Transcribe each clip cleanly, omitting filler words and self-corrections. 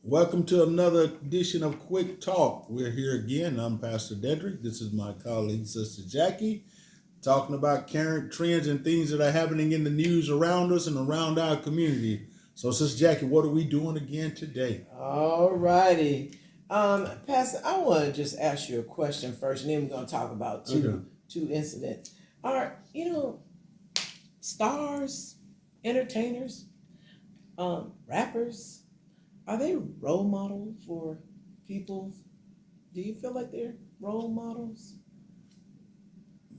Welcome to another edition of Quick Talk. We're here again. I'm Pastor Dedrick. This is my colleague, Sister Jackie, talking about current trends and things that are happening in the news around us and around our community. So, Sister Jackie, what are we doing again today? All righty. Pastor, I want to just ask you a question first, and then we're going to talk about two incidents. Are, stars, entertainers, rappers, are they role models for people? Do you feel like they're role models?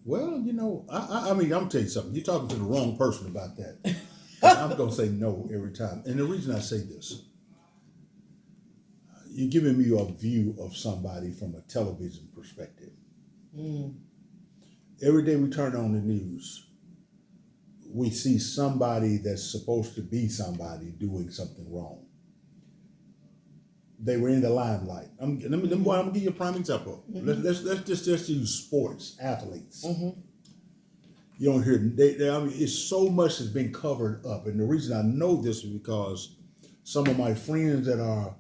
Well, I mean, I'm tell you something. You're talking to the wrong person about that. I'm going to say no every time. And the reason I say this, you're giving me a view of somebody from a television perspective. Every day we turn on the news, we see somebody that's supposed to be somebody doing something wrong. They were in the limelight. I'm gonna give you a prime example. Let's just use sports athletes. You don't hear I mean, it's so much has been covered up, and the reason I know this is because some of my friends that are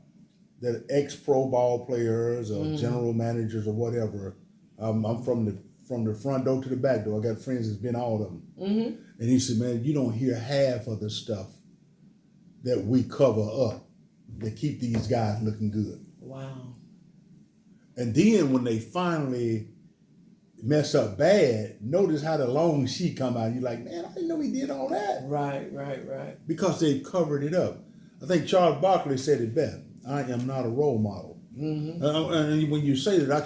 ex pro ball players or general managers or whatever. I'm from the front door to the back door. I got friends that's been all of them, and he said, "Man, you don't hear half of the stuff that we cover up that keep these guys looking good." Wow. And then when they finally mess up bad, notice how the long sheet come out. You're like, man, I didn't know he did all that. Right. Because they covered it up. I think Charles Barkley said it best. I am not a role model. And when you say that, I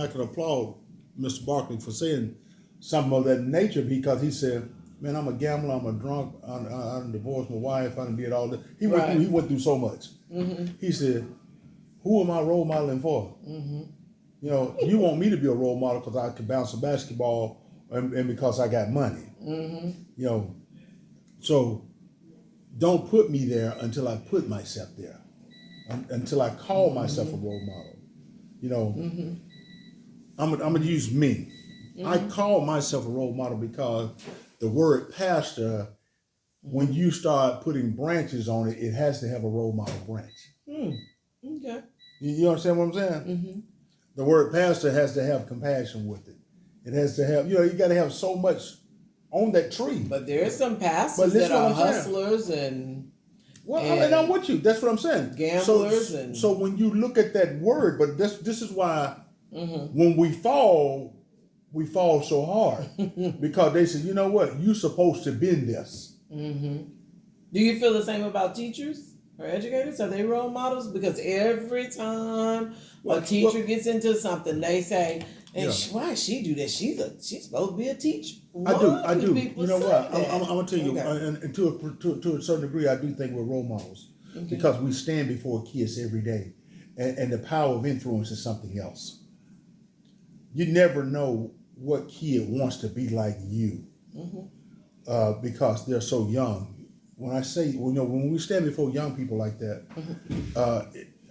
can applaud Mr. Barkley for saying something of that nature, because he said, man, I'm a gambler, I'm a drunk, I done divorced my wife, I done did all that. He went through so much. He said, who am I role modeling for? You want me to be a role model because I can bounce a basketball and because I got money. So don't put me there until I put myself there, until I call myself a role model. I'm gonna use me. I call myself a role model because the word pastor, when you start putting branches on it, it has to have a role model branch. Okay. You understand what I'm saying? The word pastor has to have compassion with it. It has to have, you got to have so much on that tree. But there are some pastors that are hustlers and I'm with you. That's what I'm saying. Gamblers so when you look at that word, but this is why when we fall so hard because they say, you know what, you're supposed to bend this. Do you feel the same about teachers or educators? Are they role models? Because every time a teacher gets into something, they say, why she do that? She's supposed to be a teacher. I do. You know what? I'm gonna tell you, and to a certain degree, I do think we're role models because we stand before kids every day, and the power of influence is something else. You never know what kid wants to be like you because they're so young. When I say, when we stand before young people like that,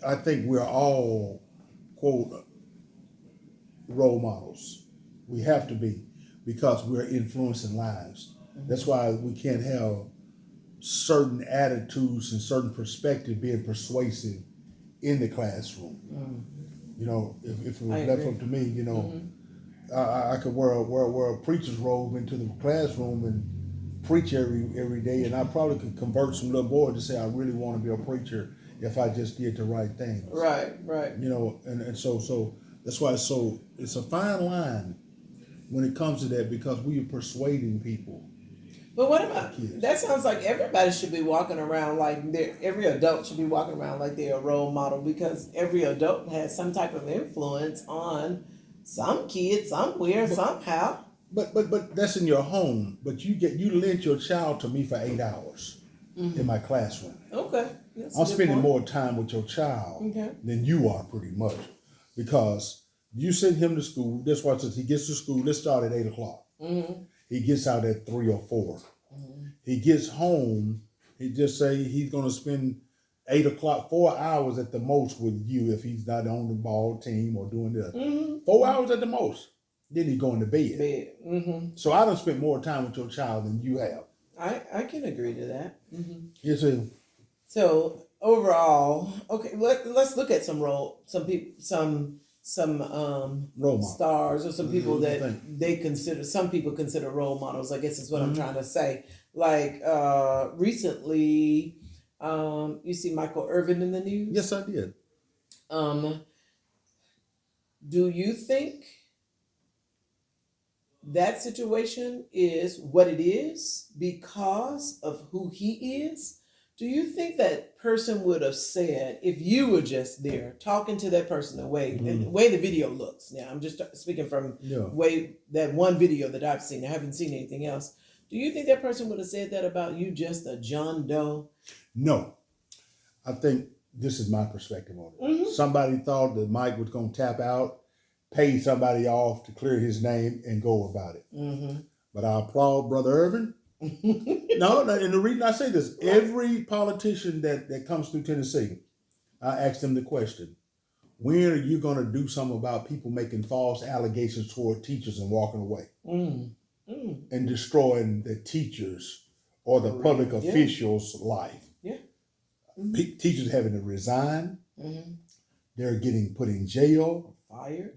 I think we're all, quote, role models. We have to be, because we're influencing lives. That's why we can't have certain attitudes and certain perspective being persuasive in the classroom. If it was left up to me, I could wear a preacher's robe into the classroom and preach every day, and I probably could convert some little boy to say I really want to be a preacher if I just did the right thing. Right. And so that's why it's a fine line when it comes to that, because we are persuading people. But what about kids? That sounds like everybody should be walking around like every adult should be walking around like they're a role model, because every adult has some type of influence on some kid somewhere somehow. But that's in your home. But you lent your child to me for 8 hours in my classroom. Okay. I'm spending more time with your child than you are, pretty much, because you send him to school. That's why he gets to school. Let's start at 8 o'clock. He gets out at 3 or 4. He gets home. He just say he's going to spend 8 o'clock, 4 hours at the most with you if he's not on the ball team or doing this. 4 hours at the most. Then he's going to bed. So I done spent more time with your child than you have. I can agree to that. You see. So overall, okay, let's look at some people, some Role model. stars, or some people What do you that think? some people consider role models, I guess is what I'm trying to say. Like recently, you see Michael Irvin in the news. Yes, I did. Do you think that situation is what it is because of who he is? Do you think that person would have said, if you were just there talking to that person, and the way the video looks? Now, I'm just speaking from way that one video that I've seen. I haven't seen anything else. Do you think that person would have said that about you, just a John Doe? No, I think this is my perspective on it. Somebody thought that Mike was going to tap out, pay somebody off to clear his name, and go about it. But I applaud Brother Irvin. No, and the reason I say this, every politician that comes through Tennessee, I ask them the question, when are you going to do something about people making false allegations toward teachers and walking away and destroying the teachers or the public officials' life? Teachers having to resign. They're getting put in jail.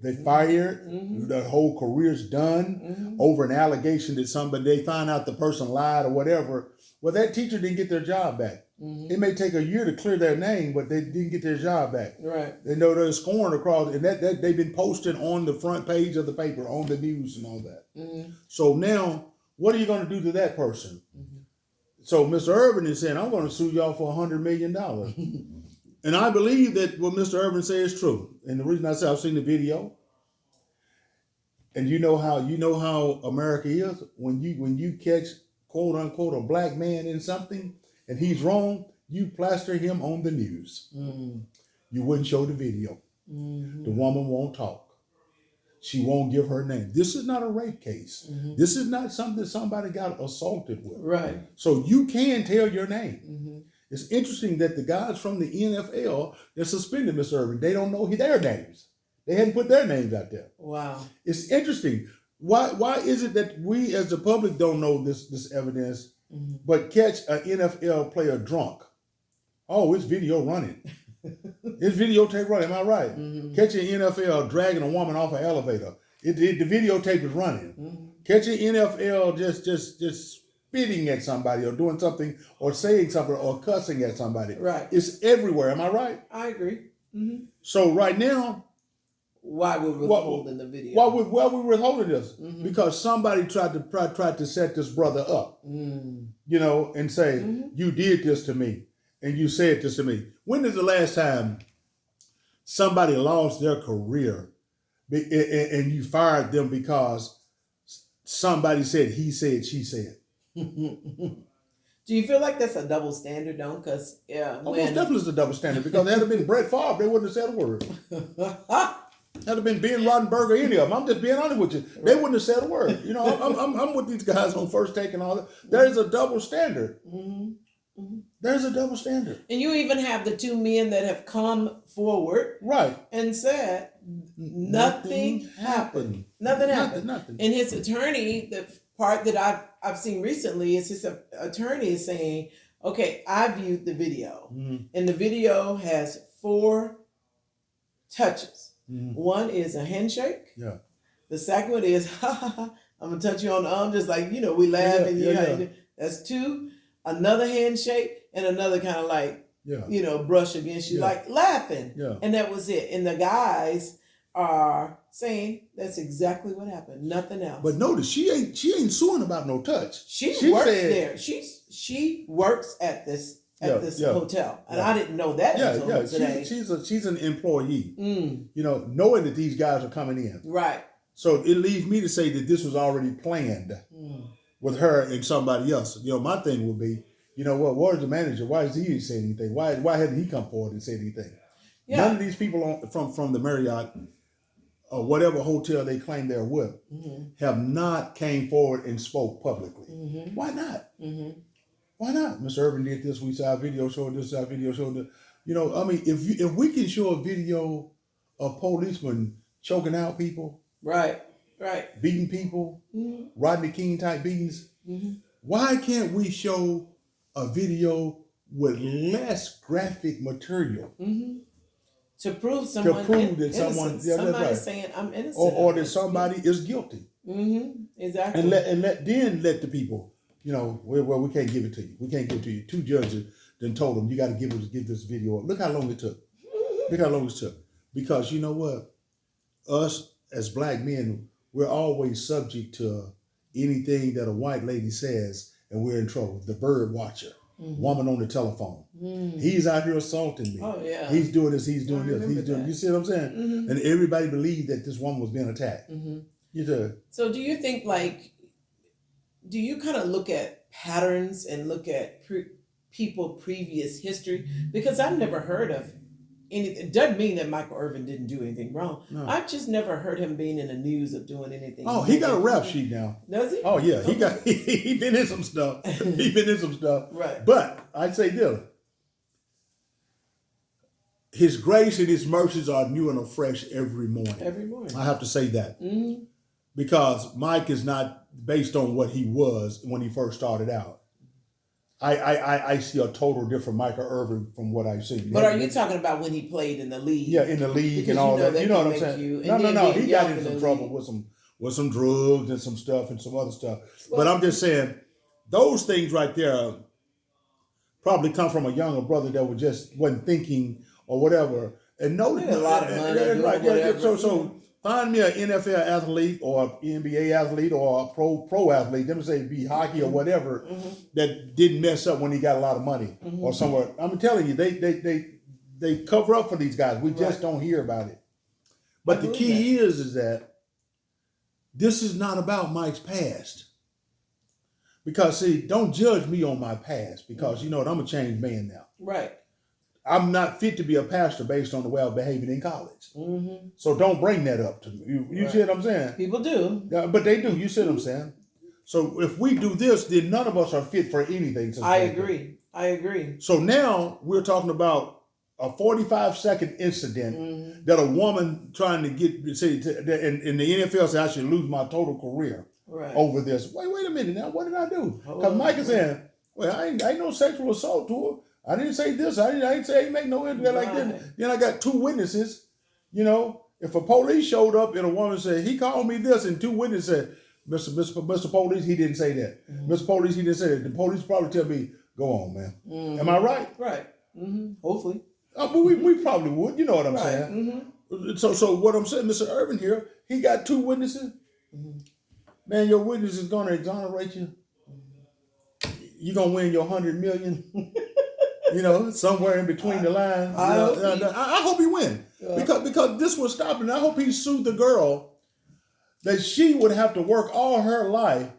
They fired. Their whole career's done over an allegation that somebody, they find out the person lied or whatever. Well, that teacher didn't get their job back. It may take a year to clear their name, but they didn't get their job back. Right. They know they're scoring across, and that they've been posted on the front page of the paper, on the news and all that. So now, what are you going to do to that person? So Mr. Irvin is saying, I'm going to sue y'all for $100 million. And I believe that what Mr. Irvin says is true. And the reason I say I've seen the video, and you know how America is. When you catch, quote unquote, a black man in something and he's wrong, you plaster him on the news. You wouldn't show the video. The woman won't talk. She won't give her name. This is not a rape case. This is not something that somebody got assaulted with. Right. So you can tell your name. It's interesting that the guys from the NFL, they're suspended Mr. Irvin. They don't know their names. They hadn't put their names out there. Wow. It's interesting. Why is it that we as the public don't know this evidence, but catch an NFL player drunk? Oh, it's video running. It's videotape running. Am I right? Catch an NFL dragging a woman off an elevator. The videotape is running. Catch an NFL just spitting at somebody or doing something or saying something or cussing at somebody. Right. It's everywhere. Am I right? I agree. So right now, why we're withholding the video? Why we're withholding this? Because somebody tried to set this brother up, and say, you did this to me and you said this to me. When is the last time somebody lost their career and you fired them because somebody said, he said, she said? Do you feel like that's a double standard, though? Because most definitely it's a double standard, because had it been Brett Favre, they wouldn't have said a word. Had it been Ben Roethlisberger or any of them, I'm just being honest with you, they wouldn't have said a word. I'm with these guys on First Take and all that. There's a double standard. There's a double standard. And you even have the two men that have come forward, right, and said nothing happened. Nothing happened. Nothing. And his attorney, the part that I've seen recently, is his attorney is saying, okay, I viewed the video, and the video has 4 touches. One is a handshake. Yeah. The second one is, I'm gonna touch you on the arm, just like we laugh and That's 2. Another handshake and another kind of like brush against you, like laughing. Yeah. And that was it. And the guys are saying that's exactly what happened. Nothing else. But notice she ain't suing about no touch. She works there. She works at this hotel, and I didn't know that until today. She's an employee. Knowing that these guys are coming in. Right. So it leads me to say that this was already planned with her and somebody else. My thing would be, where's the manager? Why has he said anything? Why hadn't he come forward and said anything? Yeah. None of these people from the Marriott or whatever hotel they claim they're with have not came forward and spoke publicly. Why not? Why not? Mr. Irvin did this. We saw a video showing this. Our video showed that. If we can show a video of policemen choking out people, right, beating people, Rodney King type beatings, why can't we show a video with less graphic material To prove to someone prove that someone, innocent. yeah, that's Somebody right, saying I'm innocent. or of that this." somebody is guilty, Exactly. and let the people, well, we can't give it to you. We can't give it to you. Two judges then told them you got to give this video up. Look how long it took. Look how long it took. Because you know what, us as black men, we're always subject to anything that a white lady says, and we're in trouble. The bird watcher, woman on the telephone. He's out here assaulting me. Oh yeah. He's doing this. He's doing I this. He's remember doing. that. You see what I'm saying? And everybody believed that this woman was being attacked. You do. So do you think do you kind of look at patterns and look at people previous history? Because I've never heard of anything. It doesn't mean that Michael Irvin didn't do anything wrong. No. I've just never heard him being in the news of doing anything. Oh, he got a rap sheet now. Does he? Oh yeah, he been in some stuff. He been in some stuff. Right. But I'd say this: His grace and His mercies are new and afresh every morning. Every morning. I have to say that because Mike is not based on what he was when he first started out. I see a total different Michael Irvin from what I've seen. But are you talking about when he played in the league? Yeah, in the league Because and all you know that. they You know can what I'm make saying? you- No. and then He being got young in in some the trouble league. with some drugs and some stuff and some other stuff. Well, but I'm just saying, those things right there probably come from a younger brother that wasn't thinking or whatever. And no, He had a lot of money, doing right? whatever. So find me an NFL athlete or an NBA athlete or a pro athlete. Let me say be hockey or whatever that didn't mess up when he got a lot of money or somewhere. I'm telling you, they cover up for these guys. We just don't hear about it. But the key is that this is not about Mike's past. Because see, don't judge me on my past because you know what, I'm a changed man now. Right. I'm not fit to be a pastor based on the way I'm behaving in college. So don't bring that up to me. You Right. see what I'm saying? People do. Yeah, but they do. You see what I'm saying? So if we do this, then none of us are fit for anything. I agree. So now we're talking about a 45-second incident that a woman trying to get, say, in the NFL said, I should lose my total career over this. Wait a minute now. What did I do? Because Mike is saying, well, I ain't no sexual assault to her. I didn't say this. I didn't say I ain't make no interview like this. Then I got two witnesses. You know, if a police showed up and a woman said, he called me this, and two witnesses said, Mr. Police, he didn't say that. Mr. Police, he didn't say that. The police probably tell me, go on, man. Am I right? Right. Hopefully. But we probably would. You know what I'm saying? So what I'm saying, Mr. Irvin here, he got two witnesses. Man, your witness is going to exonerate you. You're going to win your $100 million. You know, somewhere in between the lines. I hope he win. Because this will stop it. I hope he sued the girl that she would have to work all her life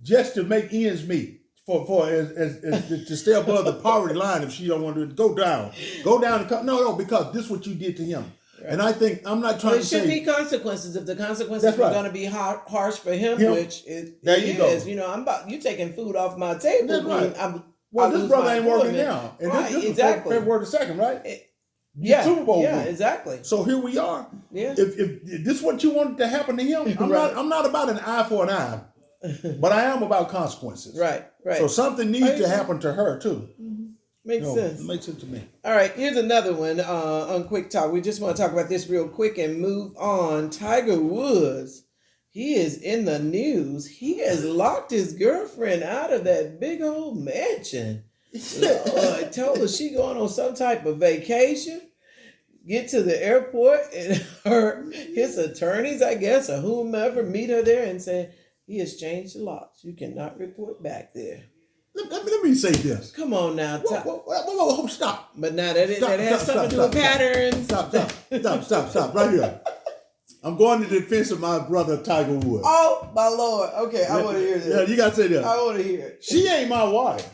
just to make ends meet to stay above the poverty line if she don't want to go down. No, because this is what you did to him. Right. And I think I'm not trying to say there should be consequences. If the consequences are going to be harsh for him, which it is. You know, you taking food off my table. That's right. Well, this brother ain't working now. And this exactly. February the 2nd, right? Super Bowl. Yeah, exactly. So here we are. Yeah. If this is what you wanted to happen to him, I'm not about an eye for an eye, but I am about consequences. Right. So something needs to happen to her too. Makes sense. It makes sense to me. All right, here's another one on Quick Talk. We just want to talk about this real quick and move on. Tiger Woods, he is in the news. He has locked his girlfriend out of that big old mansion. Told her she going on some type of vacation. Get to the airport and his attorneys, I guess, or whomever meet her there and say, he has changed the locks. You cannot report back there. Let me say this. Come on now. Whoa, stop. But now that has something to do with patterns. Stop. Right here. I'm going to the defense of my brother Tiger Woods. Oh, my Lord. Okay, I want to hear this. Yeah, you got to say that. I want to hear it. She ain't my wife.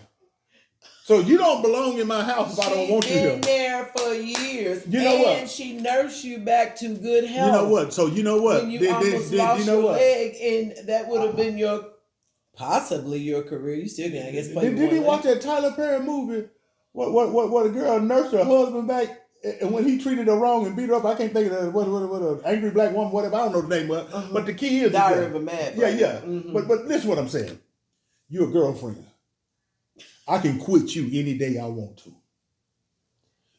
So you don't belong in my house if I don't want you here. She's been there for years. You know what? And she nursed you back to good health. You know what? So you know what? When you almost lost your leg, and that would have been possibly your career. You still can, I guess, play. Did you watch that Tyler Perry movie? What a girl nursed her husband back, and when he treated her wrong and beat her up, I can't think of what an angry black woman, whatever. I don't know the name of it. But the key is Diary of a Madman. Yeah. Mm-hmm. But this is what I'm saying. You're a girlfriend. I can quit you any day I want to.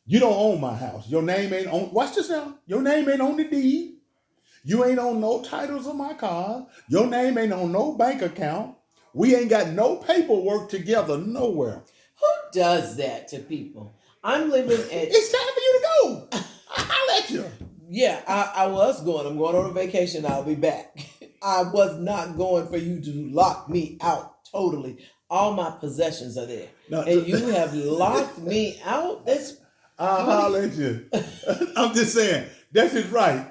You don't own my house. Your name ain't on. Watch this now. Your name ain't on the deed. You ain't on no titles of my car. Your name ain't on no bank account. We ain't got no paperwork together nowhere. Who does that to people? I'm living at. It's time for you to go. I'll let you. Yeah, I was going. I'm going on a vacation. I'll be back. I was not going for you to lock me out totally. All my possessions are there, and you have locked me out. I'll holler at you. I'm just saying that's just right.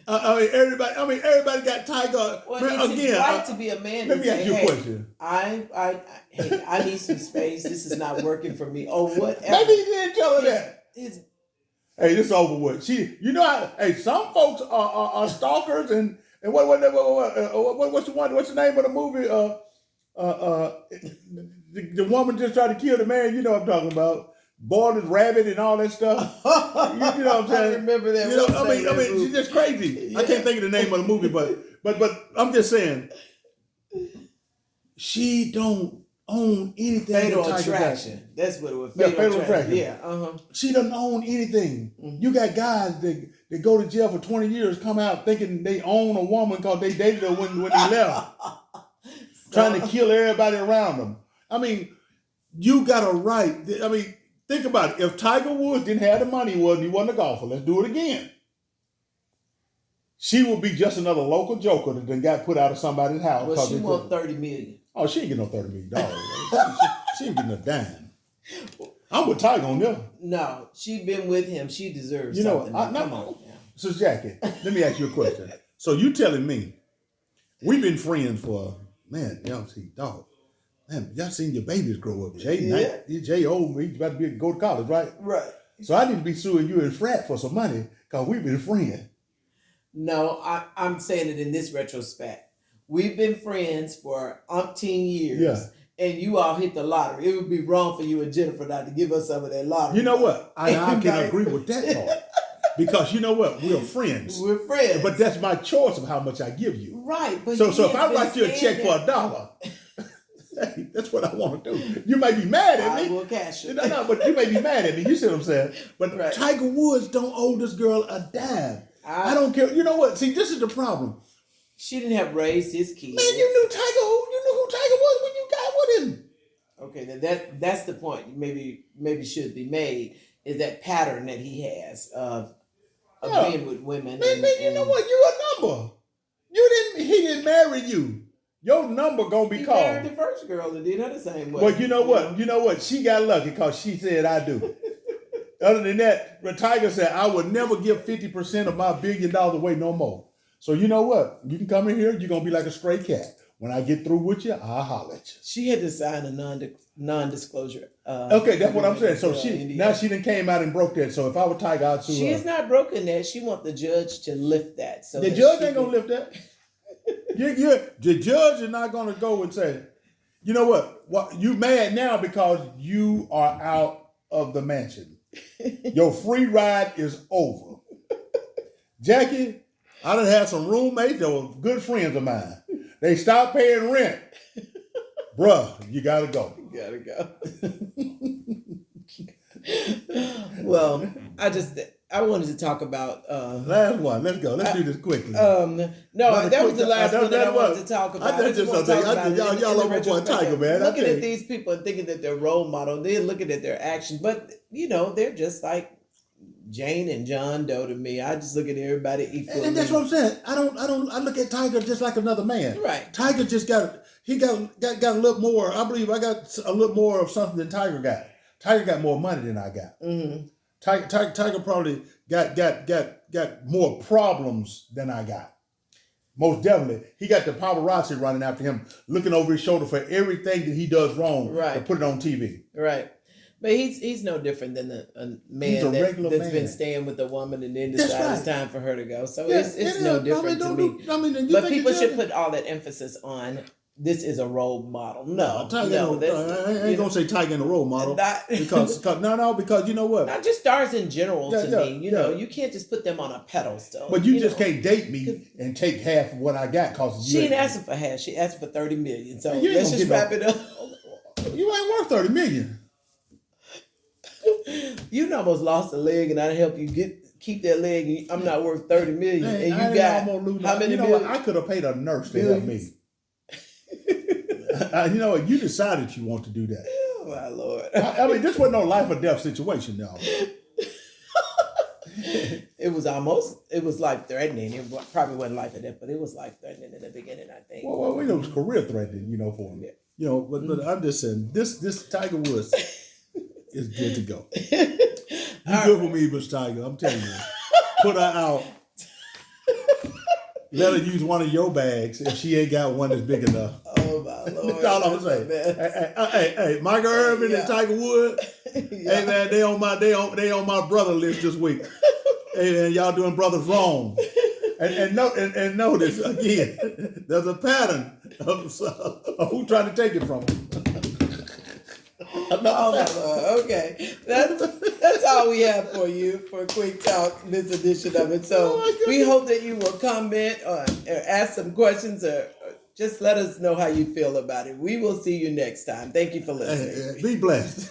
Everybody got Tiger. Well, it's his right to be a man. Let me ask you a question. I need some space. This is not working for me. Or whatever. Maybe you didn't tell her that. Hey, this over with. Some folks are stalkers and what's the one? What's the name of the movie? The woman just tried to kill the man. You know what I'm talking about. Boiled his rabbit and all that stuff. You know what I'm saying? I remember that. She's just crazy. Yeah. I can't think of the name of the movie, but I'm just saying, she don't own anything. Fatal Attraction. That's what it was. Fatal Attraction. Yeah. She doesn't own anything. Mm-hmm. You got guys that go to jail for 20 years, come out thinking they own a woman because they dated her when they left, trying to kill everybody around them. I mean, you got a right. Think about it. If Tiger Woods didn't have the money, he wasn't a golfer. Let's do it again. She would be just another local joker that then got put out of somebody's house. Well, she won $30 million. Oh, she ain't getting no $30 million. she ain't getting a dime. I'm with Tiger on them. No, she been with him. She deserves something. Come on. So Jackie, let me ask you a question. So you telling me we've been friends for dog. Man, y'all seen your babies grow up. Jay old, he's about to go to college, right? Right. So I need to be suing you and frat for some money because we've been friends. No, I'm saying it in this retrospect. We've been friends for umpteen years, and you all hit the lottery. It would be wrong for you and Jennifer not to give us some of that lottery. You know what? I can agree with that part. Because you know what? We're friends. We're friends. But that's my choice of how much I give you. Right. But so if I write you a check for $1, hey, that's what I want to do. You may be mad at me. I will cash it. No, but you may be mad at me. You see what I'm saying? But right. Tiger Woods don't owe this girl a dime. I don't care. You know what? See, this is the problem. She didn't have raised his kids. Man, you knew who Tiger was when you got with him. Okay, then that's the point. Maybe should be made is that pattern that he has of being with women. Man, you know what? You a number. He didn't marry you. Your number gonna be called. He married the first girl and did her the same way. But you know what? You know what? She got lucky because she said I do. Other than that, Tiger said I would never give 50% of my $1 billion away no more. So you know what? You can come in here. You're gonna be like a stray cat. When I get through with you, I'll holler at you. She had to sign a non-disclosure. Okay, that's what I'm saying. So she done came out and broke that. So if I were Tiger, I'd sue her. She has not broken that. She want the judge to lift that. So the judge ain't gonna lift that. The judge is not gonna go and say, you know what? You mad now because you are out of the mansion. Your free ride is over. Jackie, I done had some roommates that were good friends of mine. They stopped paying rent. Bruh, you gotta go. You gotta go. Well, I wanted to talk about last one. Let's go. Let's do this quickly. That was the last one that I wanted to talk about. Y'all over for a Tiger, man. Looking at these people and thinking that they're role model, they're looking at their actions, but they're just like Jane and John Doe to me. I just look at everybody equally. And that's what I'm saying. I look at Tiger just like another man. Right. Tiger just got a little more. I believe I got a little more of something than Tiger got. Tiger got more money than I got. Mm-hmm. Tiger probably got more problems than I got. Most definitely. He got the paparazzi running after him, looking over his shoulder for everything that he does wrong to put it on TV. Right. But he's no different than a man that's been staying with a woman and then decides it's time for her to go. So it's no different to me. But people should put all that emphasis on this is a role model. No, I ain't gonna say Tiger ain't a role model because you know what? Not just stars in general. Me, you can't just put them on a pedestal. But you just can't date me and take half of what I got because she ain't asking for half. She asked for $30 million. So let's just wrap it up. You ain't worth 30 million. You almost lost a leg, and I help you keep that leg. I'm not worth 30 million, Man, and you got how many? You know what? I could have paid a nurse to help me. You know what? You decided you want to do that. Oh my Lord! I mean, this wasn't no life or death situation, now. It was life threatening. It probably wasn't life or death, but it was life threatening in the beginning, I think. Well, we know it was career threatening, you know, for him. Yeah. You know, but I'm just saying, this Tiger Woods is good to go. You good for me, Mr. Tiger. I'm telling you. Put her out. Let her use one of your bags if she ain't got one that's big enough. Oh my Lord! That's all I'm saying. Hey, Michael Irvin and Tiger Woods. Yeah. Hey man, they on my brother list this week. Hey man, y'all doing brothers wrong. And notice again, there's a pattern of who trying to take it from them. Oh my Lord. Okay. That's all we have for you for a quick talk, this edition of it. So we hope that you will comment or ask some questions or just let us know how you feel about it. We will see you next time. Thank you for listening. Be blessed.